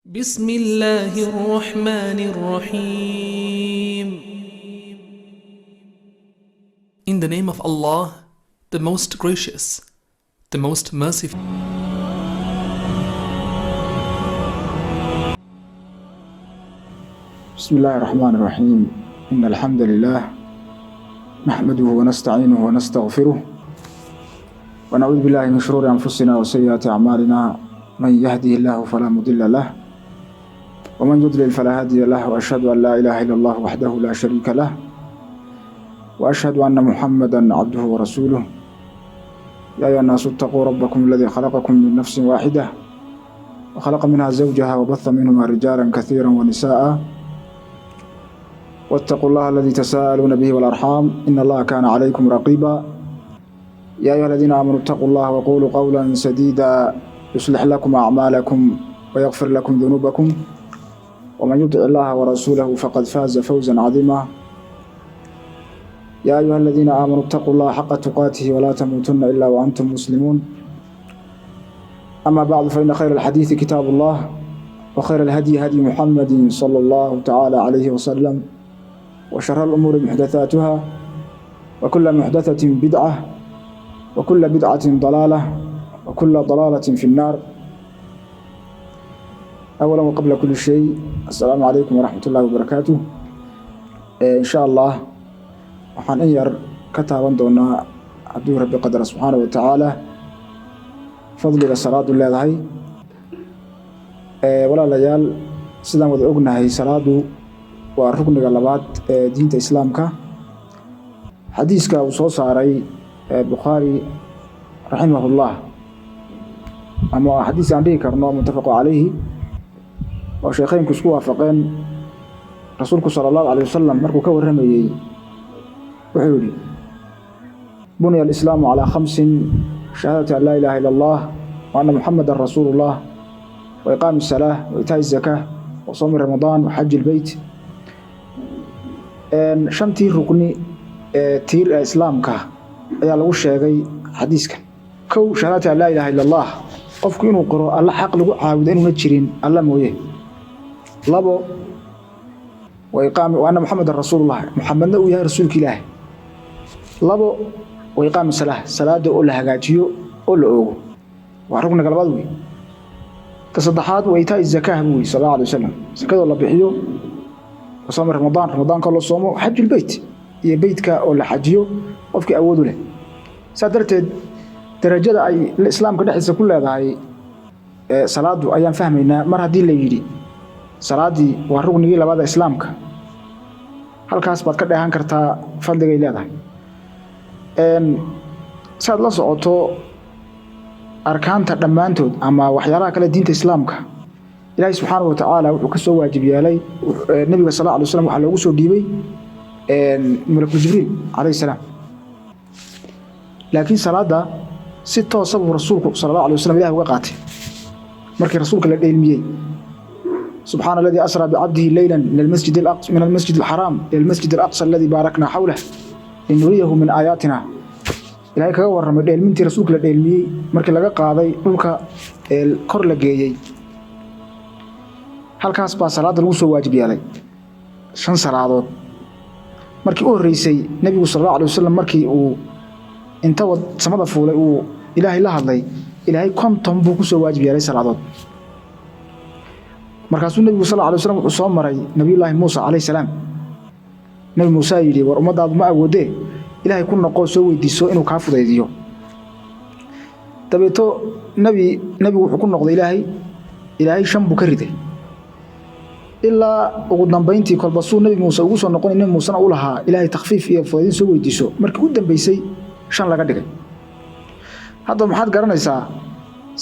بسم الله الرحمن الرحيم. In the name of Allah, the most gracious, the most merciful. بسم الله الرحمن الرحيم. إن الحمد لله نحمده ونستعينه ونستغفره ونعوذ بالله من شرور أنفسنا وسيئات أعمالنا، من يهده الله فلا مضل له ومن يضلل فلا هادي له، وأشهد أن لا إله إلا الله وحده لا شريك له، وأشهد أن محمدا عبده ورسوله. يا أيها الناس اتقوا ربكم الذي خلقكم من نفس واحدة وخلق منها زوجها وبث منهما رجالا كثيرا ونساء، واتقوا الله الذي تساءلون به والأرحام إن الله كان عليكم رقيبا. يا أيها الذين آمنوا اتقوا الله وقولوا قولا سديدا يصلح لكم أعمالكم ويغفر لكم ذنوبكم، ومن يطع الله ورسوله فقد فاز فوزا عظيما. يا أيها الذين آمنوا اتقوا الله حق تقاته ولا تموتن إلا وأنتم مسلمون. أما بعد، فإن خير الحديث كتاب الله، وخير الهدي هدي محمد صلى الله تعالى عليه وسلم، وشر الأمور محدثاتها، وكل محدثة بدعة، وكل بدعة ضلالة، وكل ضلالة في النار. أولا وقبل كل شيء، السلام عليكم ورحمة الله وبركاته. إن شاء الله waxaan in yar ka taaban doonaa hadduu rabbi qadar subxaana wa tacaala fadliga salaadu leedahay. Walaalayaal, sidaan wada ognahay, salaadu waa rukniga labaad ee diinta islaamka. xadiiska uu soo saaray Bukhaari raximahullah, ama xadiis aan dhihi karno muttafaqu calayhi, oo sheekheynku isku waafaqeen, rasuulku sala allahu calayhi wasalam markuu ka warramayey wuxuu yidhi: buniya alislaamu calaa khamsin: shahaadati an laa ilaaha ila allah wa anna muxamadan rasuulullah, wa iqaami asalaah, wa itaa'i zakaa, wa sawmi ramadaan, wa xaji ilbeyt. shantii rukni ee tiir ee islaamka ayaa lagu sheegay xadiiskan. kow, shahaadati an laa ilaaha ila allah, qofku inuu qiro alla xaq lagu caabudo inuuna jirin alla mooye. labo, wa anna muxamadan rasuulullah, muxamedna uu yahay rasuulka ilaahay. labo, wa iqaami salaah, salaada oo la hagaajiyo oo la oogo, waa rukniga labaad wey. ka saddexaad, wa itaa'i zakaa buu yidhi sallallahu alayhi wasallam, zakadoo la bixiyo. wa sawmi ramadaan, ramadaanka loo soomo. xaju ilbeyt, iyo beytka oo la xajiyo qofkii awood u leh. saa darteed darajada ay islaamka dhexdiisa ku leedahay salaadu ayaan fahmaynaa. mar haddii la yidhi salaadii waa ruknigii labaad ee islaamka, halkaas baad ka dheehan kartaa fadligay leedahay. saad la socoto, arkaanta dhammaantood ama waxyaalaha kale diinta islaamka, ilaahay subxaanahu wa tacaala wuxuu ka soo waajib yeelay. nebiga sal alla alay wasalam waxaa loogu soo dhiibay malakul jibriil calayhi salaam. laakiin salaada si toosa buu rasuulku sala allahu alay wasalam ilahi uga qaatay markii rasuulka la dheelmiyey: subxaana aladii asraa bicabdihi leylan min almasjid alxaraam ila almasjid alaqsa aladii baaraknaa xawlah linuriyahu min aayaatina. ilaahay kaga warramay dheelmintii rasuulka la dheelmiyey markii laga qaaday dhulka kor la geeyey. halkaas baa salaada lagu soo waajib yeelay, 5 salaadood. markii u horreysay nebigu sal allahu alay wasalam markii uu inta samada fuulay uu ilaahay la hadlay, ilaahay 50 buu ku soo waajib yeelay salaadood. markaasuu nebigu sal allahu alay wasalam wuxuu soo maray nabiyullaahi muusa calayhi salaam. nebi muuse yidhi: war ummadaadu ma awoodee, ilaahay ku noqoo soo weydiiso inuu kaa fudaydiyo. dabeeto nebigu wuxuu ku noqday ilaahay 5 buu ka riday, ilaa ugu dambayntii kolba suu nebi muuse ugu soo noqonay, nebi muusena u lahaa ilaahay takhfiif iyo fudaydin soo weydiiso. markii u dambaysay 5 laga dhigay. hadda maxaad garanaysaa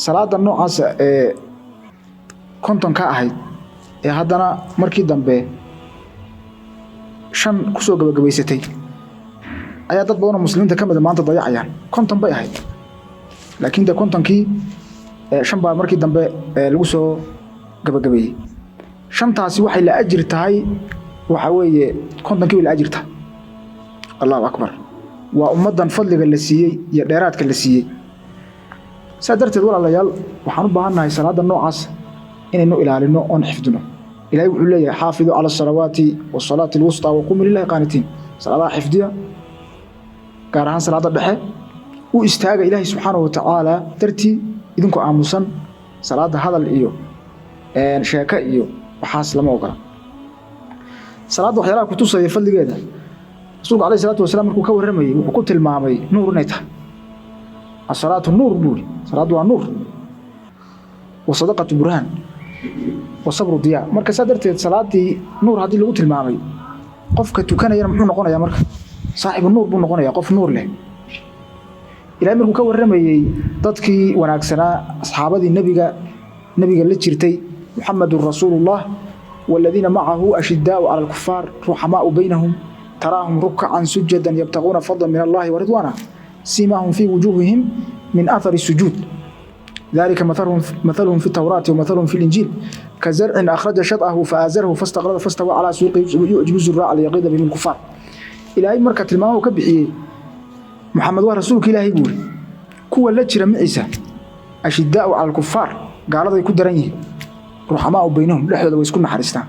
salaada noocaas ee 50 ka ahayd, ee haddana markii dambe 5 ku soo gabagabaysatay, ayaa dad badanoo muslimiinta ka mida maanta dayacayaan. 50 bay ahayd, laakiin dee 50kii 5 baa markii dambe lagu soo gabagabeeyey. 5taasi waxay la ajir tahay, waxa weeye 50kii way la ajir tahay. allahu akbar. waa ummaddan fadliga la siiyey iyo dheeraadka la siiyey. saa darteed walaalayaal, waxaan u baahannahay salaada noocaas inaynu ilaalino oon xifdino ilaahay wuxuu leeyahay xaafidu cala salawaati wasalaati alwusta waqumu lillahi qaanitiin salaadaha xifdiya gaar ahaan salaada dhexe u istaaga ilaahay subxaanahu watacaala dartii idinkoo aamusan salaada hadal iyo sheeko iyo waxaas lama ogola salaada waxyaalaha ku tusaya fadligeeda rasuulku calayhi salaatu wasalaam markuu ka warramayay wuxuu ku tilmaamay nuur inay tahay asalaatu nuur buuri salaadu waa nuur wasadaqatu burhaan wasabru diyaa marka saa darteed salaadii nuur haddii lagu tilmaamay qofka tukanayana muxuu noqonayaa marka saaxibu nuur buu noqonayaa qof nuur leh ilaahay markuu ka warramayay dadkii wanaagsanaa asxaabadii nebiga la jirtay muxamedun rasuulullah والذين معه أشداء على الكفار رحماء بينهم تراهم ركعا سجدا يبتغون فضلا من الله ورضوانه سيماهم في وجوههم من أثر السجود ذلك مثلهم في التوراة ومثلهم في الإنجيل كزرع أخرج شطأه فآزره فاستغلظ فاستوى على سوقه يعجب الزراع ليغيظ بهم الكفار إلى أي مركة الماء وكبحي محمد ورسولك إلهي يقول كوى لجر معيسى أشداء على الكفار قال هذا يكون درنيه رحماء بينهم لحظة ويسكن حرستان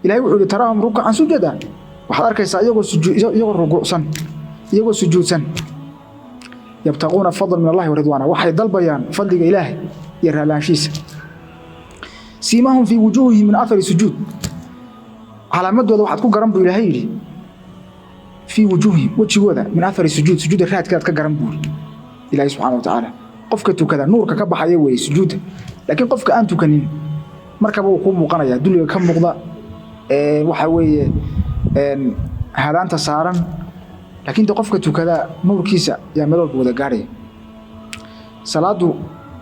إلهي وحول تراهم ركعا سجدا waxaad arkaysaa iyagoo rukuucsan iyagoo sujuudsan yabtaquuna fadlan min allahi wa ridwaana waxay dalbayaan fadliga ilaahay iyo raallaanshiisa siimahum fii wujuuhihim min athari sujuud calaamadooda waxaad ku garan buu ilaahay yidhi fii wujuuhihim wejigooda min athari sujuud sujuudda raadkeedaad ka garan buu ilaahay subxaana wa tacaala qofka tukada nuurka ka baxaya weeye sujuudda laakiin qofka aan tukanin markaba wuu kuu muuqanayaa dulliga ka muuqda waxa weeye hadaanta saaran laakiin qofka tukada nuurkiisa yaa meel walba wada gaaraya salaadu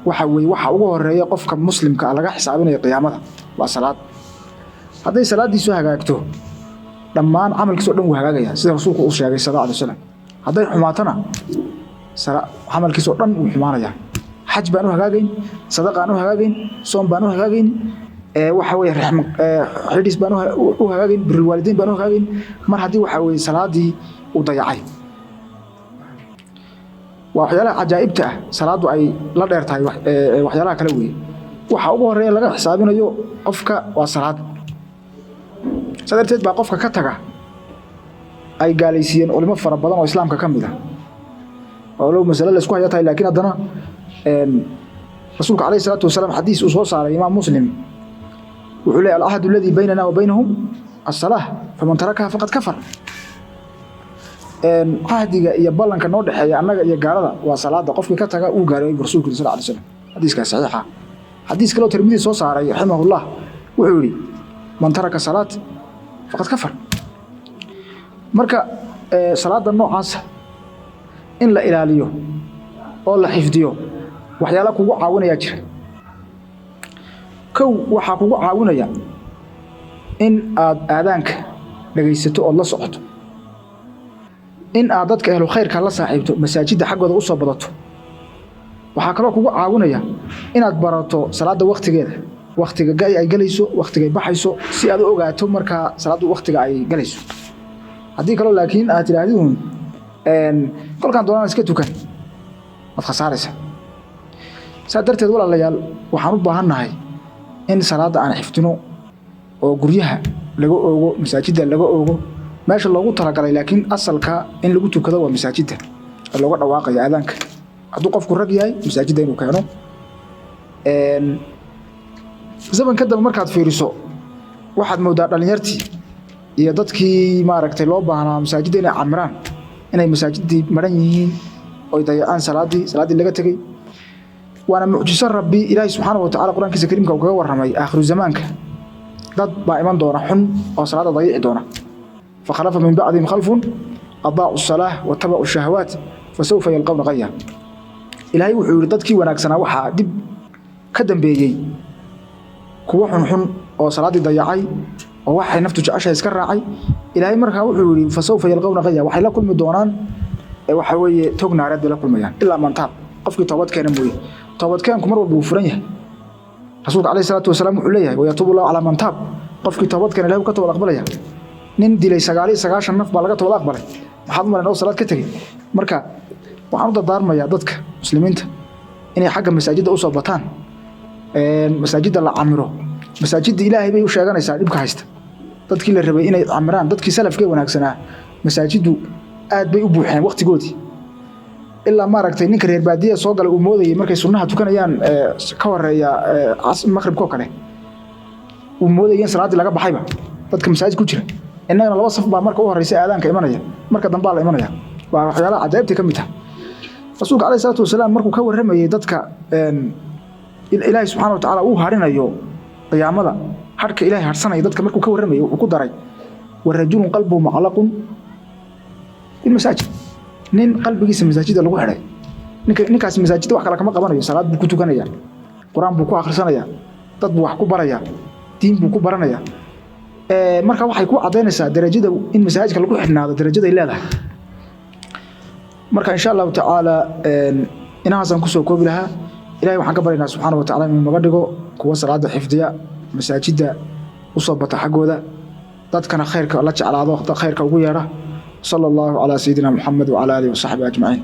waxa weeye waxa ugu horeeya qofka muslimka laga xisaabinayo qiyaamada waa salaad hadday salaadiisu hagaagto dhammaan camalkiisa oo dhan wuu hagaagaya sida rasuulku uu sheegay sallallahu alayhi wasallam hadday xumaatana camalkiisa oo dhan wuu xumaanaya xaj baan u hagaagayn sadaqa aan u hagaagayn soom baan u hagaagayn waxa weeye xidhiis baan u hagaagayn birrul waalidayn baan u hagaagayn mar haddii waxa weeye salaadii u dayacay waa waxyaalaha cajaa'ibta ah salaadu ay la dheer tahay waxyaalaha kale weeye waxa ugu horeeya laga xisaabinayo qofka waa salaad saa darteed baa qofka ka taga ay gaalaysiiyeen culimo fara badan oo islaamka ka mid ah oo low masale la isku haya tahay laakiin haddana rasuulka calayhi salaatu wasalaam xadiis uu soo saaray imaam muslim wuxuu leeyahay alcahdu alladii baynana wa baynahum as-salaah faman tarakaha faqad kafar cahdiga iyo ballanka noo dhexeeya annaga iyo gaalada waa salaada qofkii ka taga uu gaaray rasuulku sallallahu alayhi wasallam xadiiskaas saxiixa xadiis kale oo tirmidhi soo saaray rahimahullah wuxuu yiri man taraka salaat faqad kafar marka salaada noocaas in la ilaaliyo oo la xifdiyo waxyaala kugu caawinaya jira kow waxa kugu caawinaya in aad aadaanka dhageysato oo la socoto in aad dadka ahlu khayrka la saaxiibto masaajidda xaggooda u soo badato waxa kale oo kugu caawinaya inaad barato salaada waqtigeeda waqtiga ay galayso waqtiga ay baxayso si aad u ogaato marka salaadu waqtiga ay galayso haddii kale laakiin aad tiraahdiin kolkaan doonaan iska tukan waad khasaaraysaa saa darteed walaalayaal waxaan u baahannahay in salaada aan xifdino oo guryaha laga oogo masaajidda laga oogo meesha loogu talagalay laakiin asalka in lagu tukado waa masaajidda oo looga dhawaaqayo aadaanka hadduu qofku rag yahay masaajidda inuu keeno zaman kadib markaad fiiriso waxaad moodaa dhalinyartii iyo dadkii maaragtay loo baahnaa masaajidda inay camiraan inay masaajidii maran yihiin oo dayacaan salaadii laga tagay وانا معجزة ربي إلهي سبحانه وتعالى قرآن كيس كريم كوكا ورمي آخر زمانك ضد بائمان دونا حن أو صلاة ضيع دونا فخلف من بعدهم خلف أضاعوا الصلاة واتبعوا الشهوات فسوف يلقون غيا إلهي وحور ضدك وناكسنا وحا دب كدن بيجي كوا حن أو صلاة ضيعي ووحي نفتو جعشها يسكر راعي إلهي مركا وحوري فسوف يلقون غيا وحي لكل مدونان وحوي توقنا رد لكل ميان إلا من تاب قفك توبت كان موي توبت كان كمر ولبو فرنيه رسول عليه الصلاة والسلام وحليه ويتوب الله على من تاب قفك توبت كان له كتب الأقبلية نين دي سقاشن نف بالغة توب الأقبلية محمد من أول صلاة كتجي مركا وعرض الدار ما يعضدك مسلمين إني حاجة مساجد أوصل بطان masaajida la camiro masaajida ilaahay bay u sheeganaysaa dhibka haysta dadkii la rabay inay camiraan dadkii salafkee wanaagsanaa masaajidu aad bay u buuxeen waqtigoodii ilaa maaragtay ninka reer baadiya soo galay uu moodayay markay sunnaha tukanayaan ka horeeya maqribkoo kale uu moodayay salaadii laga baxayba dadka masaajid ku jira innagana laba saf baa marka u horeysa aadaanka imanaya marka dambe la imanaya waa waxyaalaha cajaa'ibta ka mid ah rasuulka calayhi salaatu wasalaam markuu ka warramayay dadka ilaahay subxaanahu wa tacaala uu harinayo qiyaamada harka ilaahay harsanaya dadka markuu ka warramayay wuxuu ku daray warajulun qalbuhu mucallaqun bilmasaajid nin qalbigiisa masaajida lagu xidhay ninkaas masaajida wax kale kama qabanayo salaad buu ku tukanaya quraan buu ku akhrisanaya dad buu wax ku baraya diin buu ku baranaya marka waxay ku cadeynaysaa darajada in masaajidka lagu xidhnaado darajada ay leedahay marka insha Allah taala inaasan ku soo koobi lahaa ilaahay waxaan ka baryaynaa subxaanahu wa tacaala inuu naga dhigo kuwa salaada xifdiya masaajida u soo bata xagooda dadkana khayrka la jeclaado khayrka ugu yeera sallallahu ala sayyidina Muhammad wa ala alihi wa sahbihi ajma'in